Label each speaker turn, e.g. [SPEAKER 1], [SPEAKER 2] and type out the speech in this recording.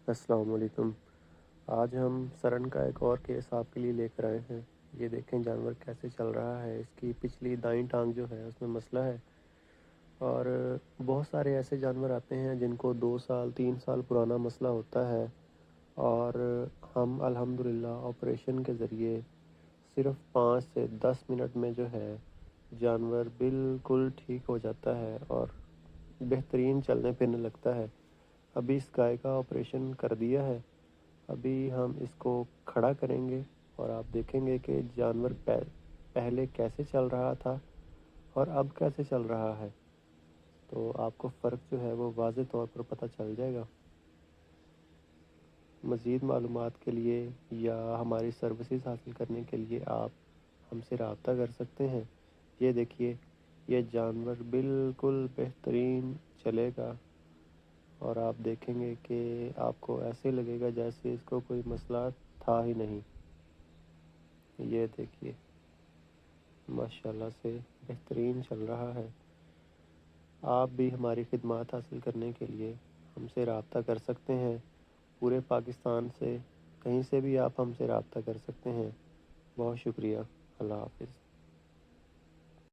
[SPEAKER 1] السلام علیکم۔ آج ہم سرن کا ایک اور کیس آپ کے لیے لے کر آئے ہیں۔ یہ دیکھیں جانور کیسے چل رہا ہے، اس کی پچھلی دائیں ٹانگ جو ہے اس میں مسئلہ ہے، اور بہت سارے ایسے جانور آتے ہیں جن کو 2 سال 3 سال پرانا مسئلہ ہوتا ہے، اور ہم الحمدللہ آپریشن کے ذریعے صرف 5 سے 10 منٹ میں جو ہے جانور بالکل ٹھیک ہو جاتا ہے اور بہترین چلنے پھرنے لگتا ہے۔ ابھی اس گائے کا آپریشن کر دیا ہے، ابھی ہم اس کو کھڑا کریں گے اور آپ دیکھیں گے کہ جانور پہلے کیسے چل رہا تھا اور اب کیسے چل رہا ہے، تو آپ کو فرق جو ہے وہ واضح طور پر پتہ چل جائے گا۔ مزید معلومات کے لیے یا ہماری سروسز حاصل کرنے کے لیے آپ ہم سے رابطہ کر سکتے ہیں۔ یہ دیکھیے، یہ جانور بالکل بہترین چلے گا اور آپ دیکھیں گے کہ آپ کو ایسے لگے گا جیسے اس کو کوئی مسئلہ تھا ہی نہیں۔ یہ دیکھیے، ماشاءاللہ سے بہترین چل رہا ہے۔ آپ بھی ہماری خدمات حاصل کرنے کے لیے ہم سے رابطہ کر سکتے ہیں۔ پورے پاکستان سے کہیں سے بھی آپ ہم سے رابطہ کر سکتے ہیں۔ بہت شکریہ۔ اللہ حافظ۔